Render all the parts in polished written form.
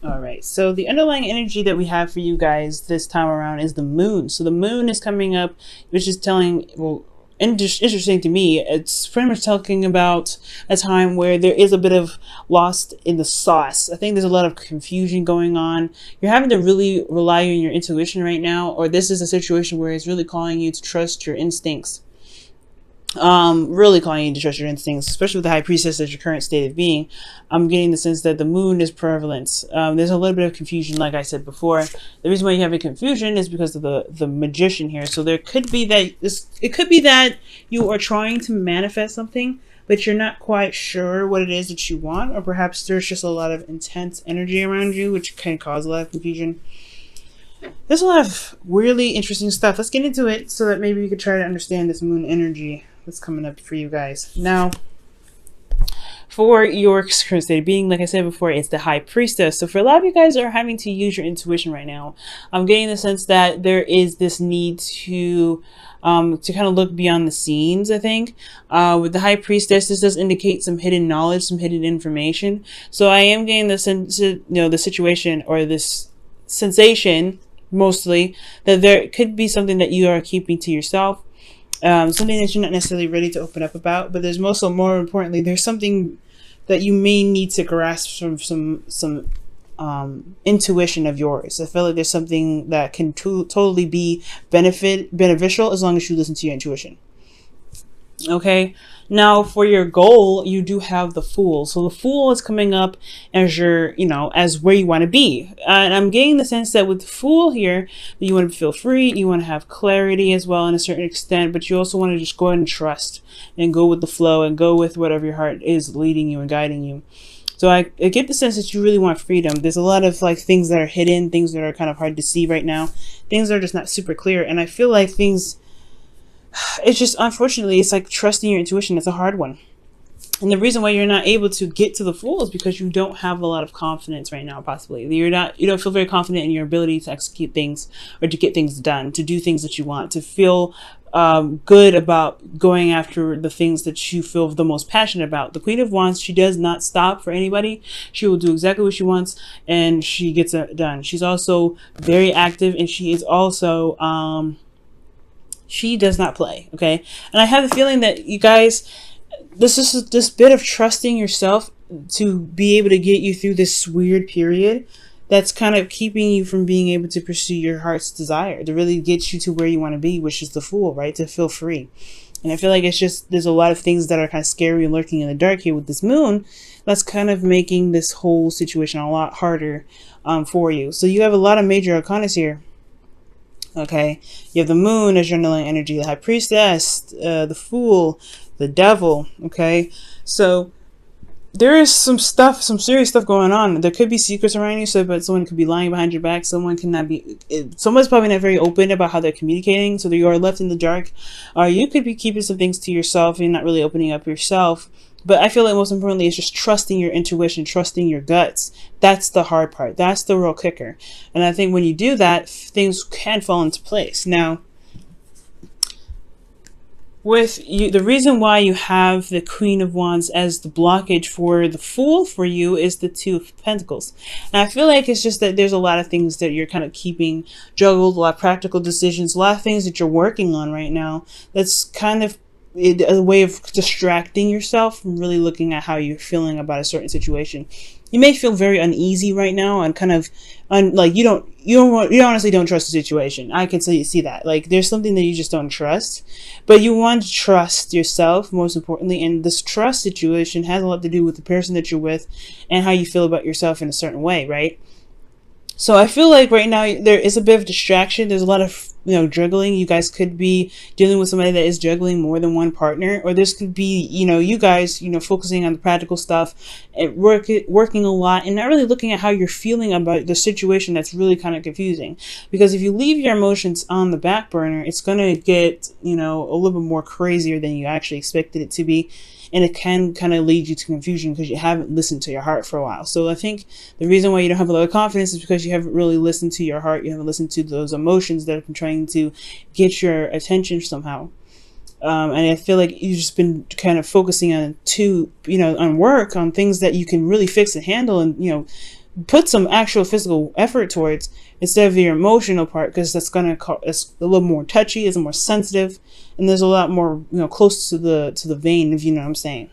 All right, so the underlying energy that we have for you guys this time around is the moon. So the moon is coming up, which is telling, well, interesting to me. It's pretty much talking about a time where there is a bit of lost in the sauce. I think there's a lot of confusion going on. You're having to really rely on your intuition right now, or this is a situation where it's really calling you to trust your instincts. Really calling you to trust your instincts, especially with the high priestess as your current state of being. I'm getting the sense that the moon is prevalent. There's a little bit of confusion, like I said before. The reason why you have a confusion is because of the magician here. So there could be that it could be that you are trying to manifest something, but you're not quite sure what it is that you want, or perhaps there's just a lot of intense energy around you, which can cause a lot of confusion. There's a lot of weirdly interesting stuff. Let's get into it so that maybe we could try to understand this moon energy that's coming up for you guys. Now, for your current state of being, like I said before, it's the high priestess. So for a lot of you guys are having to use your intuition right now. I'm getting the sense that there is this need to kind of look beyond the scenes, I think. With the high priestess, this does indicate some hidden knowledge, some hidden information. So I am getting the sense, the situation or this sensation, mostly, that there could be something that you are keeping to yourself. Something that you're not necessarily ready to open up about, but there's also, more importantly, there's something that you may need to grasp from some intuition of yours. I feel like there's something that can totally be beneficial as long as you listen to your intuition. Okay, now for your goal, you do have the Fool. So the Fool is coming up as your, as where you want to be. And I'm getting the sense that with the Fool here, you want to feel free, you want to have clarity as well in a certain extent, but you also want to just go ahead and trust and go with the flow and go with whatever your heart is leading you and guiding you. So I get the sense that you really want freedom. There's a lot of things that are hidden, things that are kind of hard to see right now, things that are just not super clear. And I feel like it's just, unfortunately, it's like trusting your intuition. It's a hard one. And the reason why you're not able to get to the Fool is because you don't have a lot of confidence right now, possibly. You don't feel very confident in your ability to execute things or to get things done, to do things that you want, to feel good about going after the things that you feel the most passionate about. The Queen of Wands, she does not stop for anybody. She will do exactly what she wants and she gets it done. She's also very active, and she is also she does not play, okay? And I have the feeling that you guys, this bit of trusting yourself to be able to get you through this weird period that's kind of keeping you from being able to pursue your heart's desire, to really get you to where you want to be, which is the Fool, right? To feel free. And I feel like it's just, there's a lot of things that are kind of scary and lurking in the dark here with this moon that's kind of making this whole situation a lot harder for you. So you have a lot of major arcanas here. Okay, you have the moon as your underlying energy, the high priestess, the Fool, the devil. Okay, so there is some serious stuff going on. There could be secrets around you, but someone could be lying behind your back. Someone's probably not very open about how they're communicating, so that you are left in the dark. Or you could be keeping some things to yourself and not really opening up yourself. But I feel like most importantly, it's just trusting your intuition, trusting your guts. That's the hard part. That's the real kicker. And I think when you do that, things can fall into place. Now, with you, the reason why you have the Queen of Wands as the blockage for the Fool for you is the Two of Pentacles. And I feel like it's just that there's a lot of things that you're kind of keeping juggled, a lot of practical decisions, a lot of things that you're working on right now that's kind of a way of distracting yourself from really looking at how you're feeling about a certain situation. You may feel very uneasy right now and kind of like you honestly don't trust the situation. I can see that. Like there's something that you just don't trust, but you want to trust yourself most importantly. And this trust situation has a lot to do with the person that you're with and how you feel about yourself in a certain way, right? So I feel like right now there is a bit of distraction. There's a lot of, juggling. You guys could be dealing with somebody that is juggling more than one partner, or this could be, you guys, focusing on the practical stuff and working a lot and not really looking at how you're feeling about the situation. That's really kind of confusing, because if you leave your emotions on the back burner, it's going to get, a little bit more crazier than you actually expected it to be. And it can kind of lead you to confusion because you haven't listened to your heart for a while. So I think the reason why you don't have a lot of confidence is because you haven't really listened to your heart. You haven't listened to those emotions that have been trying to get your attention somehow. And I feel like you've just been kind of focusing on on work, on things that you can really fix and handle, and put some actual physical effort towards instead of your emotional part, because that's gonna it's a little more touchy, it's more sensitive, and there's a lot more, you know, close to the vein, if you know what I'm saying.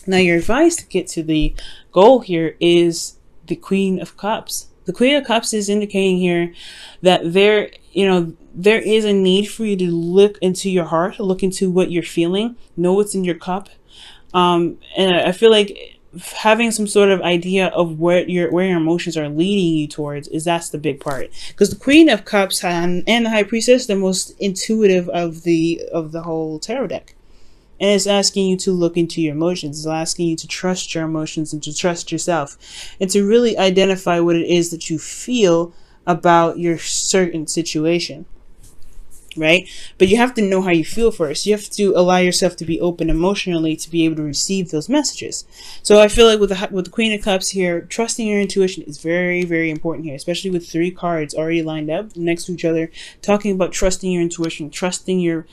Now, your advice to get to the goal here is the Queen of Cups. The Queen of Cups is indicating here that there, you know, there is a need for you to look into your heart, look into what you're feeling, know what's in your cup. And I feel like having some sort of idea of where your emotions are leading you towards that's the big part, because the Queen of Cups and the High Priestess are the most intuitive of the whole tarot deck, and it's asking you to look into your emotions. It's asking you to trust your emotions and to trust yourself, and to really identify what it is that you feel about your certain situation. Right? But you have to know how you feel first. You have to allow yourself to be open emotionally to be able to receive those messages. So I feel like with the Queen of Cups here, trusting your intuition is very, very important here, especially with 3 cards already lined up next to each other, talking about trusting your intuition, trusting your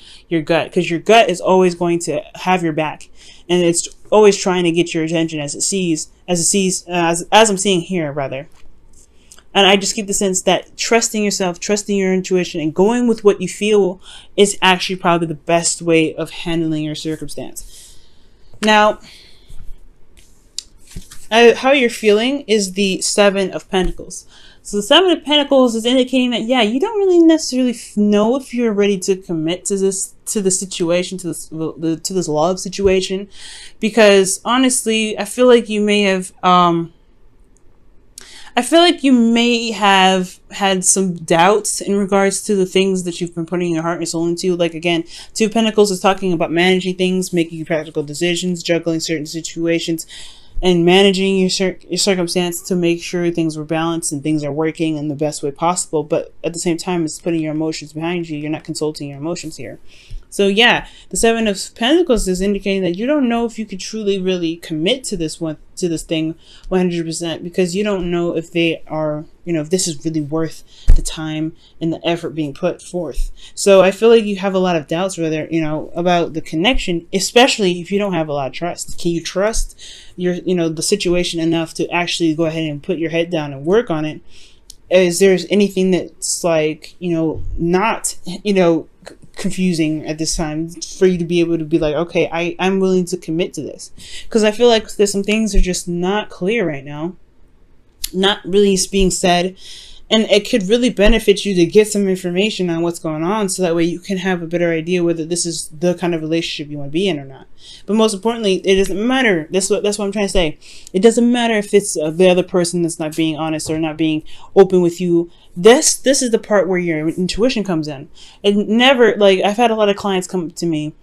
gut, because your gut is always going to have your back, and it's always trying to get your attention as I'm seeing here, rather. And I just get the sense that trusting yourself, trusting your intuition, and going with what you feel is actually probably the best way of handling your circumstance. Now, how you're feeling is the 7 of Pentacles. So the 7 of Pentacles is indicating that, yeah, you don't really necessarily know if you're ready to commit to the situation, to this love situation, because honestly, I feel like you may have had some doubts in regards to the things that you've been putting your heart and soul into. Like, again, 2 of Pentacles is talking about managing things, making practical decisions, juggling certain situations, and managing your circumstance to make sure things were balanced and things are working in the best way possible. But at the same time, it's putting your emotions behind you. You're not consulting your emotions here. So yeah, the 7 of Pentacles is indicating that you don't know if you could truly really commit to this thing 100%, because you don't know if they are, you know, if this is really worth the time and the effort being put forth. So I feel like you have a lot of doubts whether, you know, about the connection, especially if you don't have a lot of trust. Can you trust the situation enough to actually go ahead and put your head down and work on it? Is there anything that's like, not, confusing at this time for you to be able to be like, okay, I'm willing to commit to this? Because I feel like there's some things are just not clear right now, not really being said, and it could really benefit you to get some information on what's going on, so that way you can have a better idea whether this is the kind of relationship you want to be in or not. But most importantly, it doesn't matter. That's what I'm trying to say. It doesn't matter if it's the other person that's not being honest or not being open with you. This is the part where your intuition comes in. It never, like, I've had a lot of clients come to me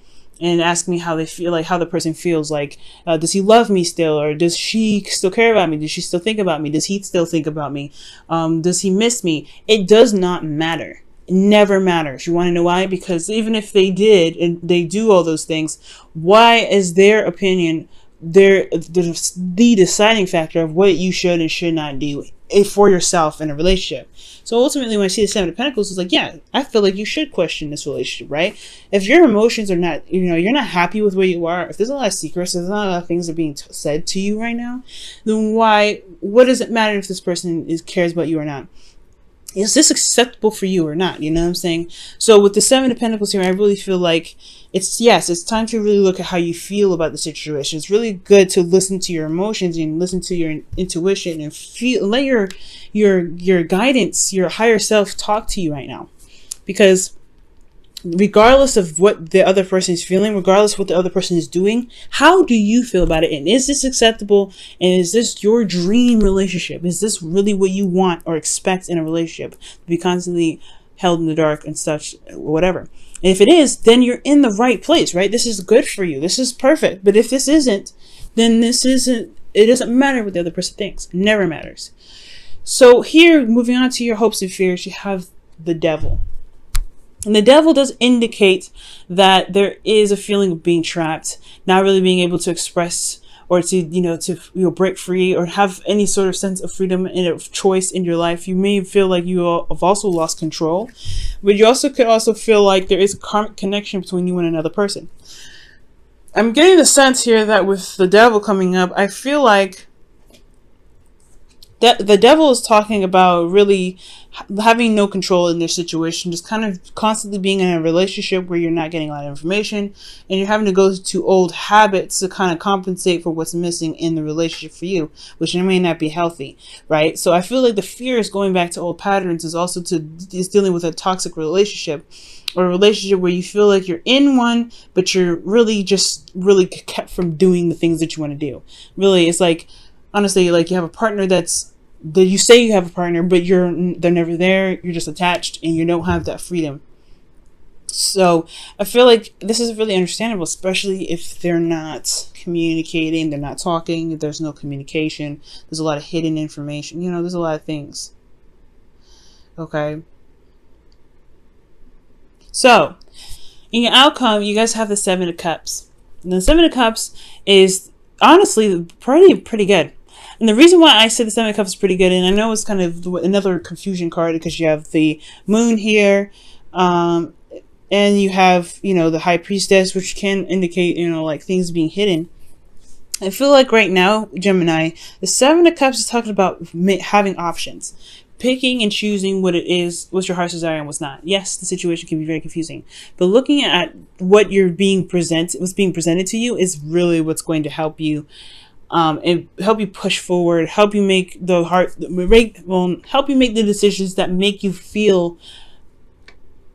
and ask me how they feel, like how the person feels, like, does he love me still, or does she still care about me, does she still think about me, does he still think about me, does he miss me? It does not matter. It never matters. You want to know why? Because even if they did and they do all those things, why is their opinion the deciding factor of what you should and should not do for yourself in a relationship? So ultimately, when I see the 7 of Pentacles, it's like, yeah, I feel like you should question this relationship, right? If your emotions are not, you're not happy with where you are, if there's a lot of secrets, there's not a lot of things that are being said to you right now, then what does it matter if this person cares about you or not? Is this acceptable for you or not? You know what I'm saying? So with the 7 of Pentacles here, I really feel like it's time to really look at how you feel about the situation. It's really good to listen to your emotions and listen to your intuition and let your guidance, your higher self talk to you right now. Because regardless of what the other person is feeling, regardless of what the other person is doing, how do you feel about it? And is this acceptable? And is this your dream relationship? Is this really what you want or expect in a relationship? To be constantly held in the dark and such, whatever. And if it is, then you're in the right place, right? This is good for you. This is perfect. But if this isn't, then it doesn't matter what the other person thinks. It never matters. So here, moving on to your hopes and fears, you have the Devil. And the Devil does indicate that there is a feeling of being trapped, not really being able to express or to break free or have any sort of sense of freedom and of choice in your life. You may feel like you have also lost control, but you could also feel like there is a karmic connection between you and another person. I'm getting the sense here that with the Devil coming up, I feel like the devil is talking about really having no control in their situation, just kind of constantly being in a relationship where you're not getting a lot of information and you're having to go to old habits to kind of compensate for what's missing in the relationship for you, which may not be healthy, right? So I feel like the fear is going back to old patterns, is dealing with a toxic relationship, or a relationship where you feel like you're in one, but you're really kept from doing the things that you want to do. Really, it's like, honestly, like you have a partner that you say you have a partner, but they're never there. You're just attached and you don't have that freedom. So I feel like this is really understandable, especially if they're not communicating, they're not talking, there's no communication, there's a lot of hidden information, there's a lot of things. Okay. So in your outcome, you guys have the Seven of Cups. And the Seven of Cups is honestly pretty good. And the reason why I said the Seven of Cups is pretty good, and I know it's kind of another confusion card because you have the Moon here, and you have, the High Priestess, which can indicate, like things being hidden. I feel like right now, Gemini, the Seven of Cups is talking about having options. Picking and choosing what it is, what's your heart's desire and what's not. Yes, the situation can be very confusing, but looking at what's being presented to you is really what's going to help you, and help you push forward, help you make help you make the decisions that make you feel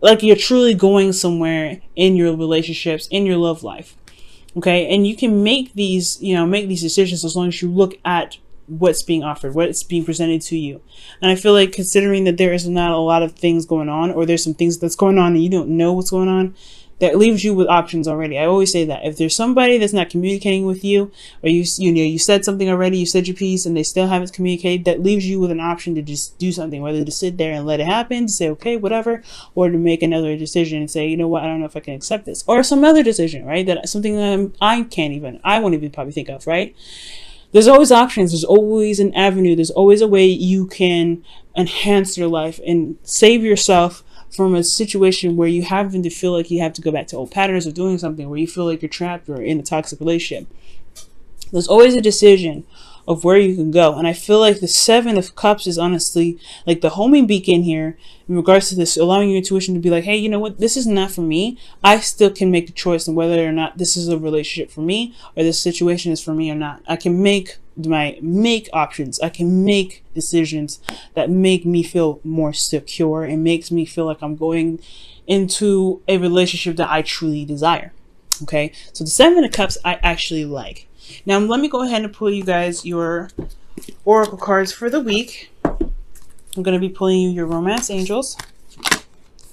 like you're truly going somewhere in your relationships, in your love life. Okay, and you can make these decisions as long as you look at what's being offered, what's being presented to you. And I feel like, considering that there is not a lot of things going on, or there's some things that's going on and you don't know what's going on, that leaves you with options already. I always say that if there's somebody that's not communicating with you, or you said something already, you said your piece and they still haven't communicated, that leaves you with an option to just do something, whether to sit there and let it happen, to say okay, whatever, or to make another decision and say, you know what, I don't know if I can accept this, or some other decision, right? That something that I won't even probably think of, right? There's always options. There's always an avenue. There's always a way you can enhance your life and save yourself from a situation where you happen to feel like you have to go back to old patterns of doing something, where you feel like you're trapped or in a toxic relationship. There's always a decision of where you can go. And I feel like the Seven of Cups is honestly like the homing beacon here in regards to this, allowing your intuition to be like, hey, you know what, this is not for me. I still can make the choice on whether or not this is a relationship for me, or this situation is for me or not. I can make options. I can make decisions that make me feel more secure and makes me feel like I'm going into a relationship that I truly desire. Okay, so the Seven of Cups I actually like. Now let me go ahead and pull you guys your oracle cards for the week. I'm going to be pulling you your romance angels.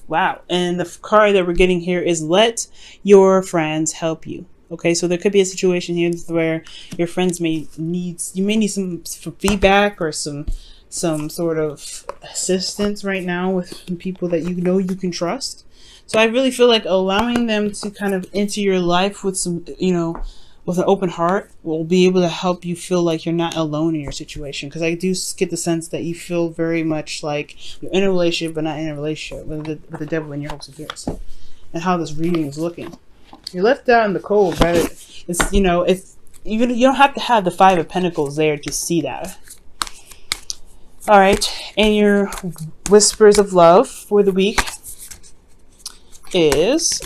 Wow. And the card that we're getting here is let your friends help you. Okay, so there could be a situation here where your friends may need some feedback or some sort of assistance right now with people that you know you can trust. So I really feel like allowing them to kind of enter your life with some, with an open heart will be able to help you feel like you're not alone in your situation. Because I do get the sense that you feel very much like you're in a relationship, but not in a relationship with the devil in your hopes and fears. And how this reading is looking. You're left out in the cold, but it's you don't have to have the Five of Pentacles there to see that. All right, and your whispers of love for the week is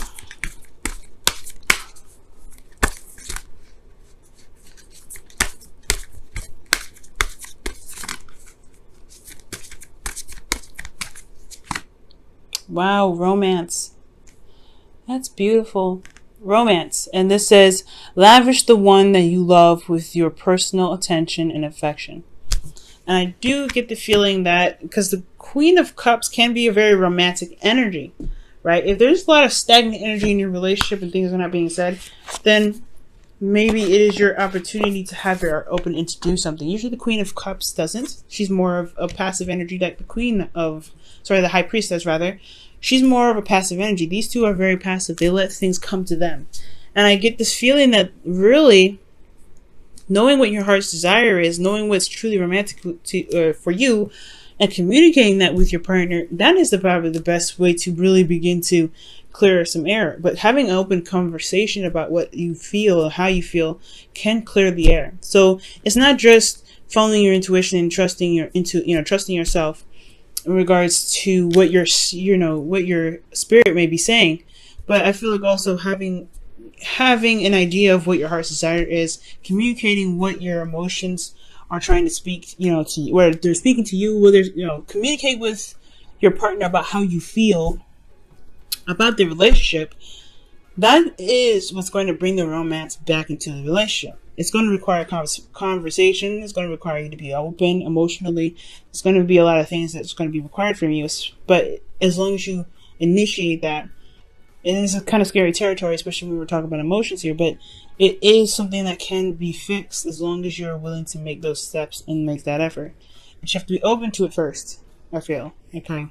wow, romance. That's beautiful. Romance. And this says, lavish the one that you love with your personal attention and affection. And I do get the feeling that, because the Queen of Cups can be a very romantic energy, right? If there's a lot of stagnant energy in your relationship and things are not being said, then maybe it is your opportunity to have your heart open and to do something. Usually the Queen of Cups doesn't. She's more of a passive energy, like the High Priestess rather. She's more of a passive energy. These two are very passive. They let things come to them. And I get this feeling that really knowing what your heart's desire is, knowing what's truly romantic for you, and communicating that with your partner, that is probably the best way to really begin to clear some air. But having an open conversation about what you feel or how you feel can clear the air. So it's not just following your intuition and trusting trusting yourself in regards to what what your spirit may be saying. But I feel like also having an idea of what your heart's desire is, communicating what your emotions are trying to speak, to where they're speaking to you, whether communicate with your partner about how you feel about the relationship. That is what's going to bring the romance back into the relationship. It's going to require conversation. It's going to require you to be open emotionally. It's going to be a lot of things that's going to be required from you. But as long as you initiate that, and it's a kind of scary territory, especially when we're talking about emotions here, but it is something that can be fixed as long as you're willing to make those steps and make that effort. But you have to be open to it first, I feel. Okay.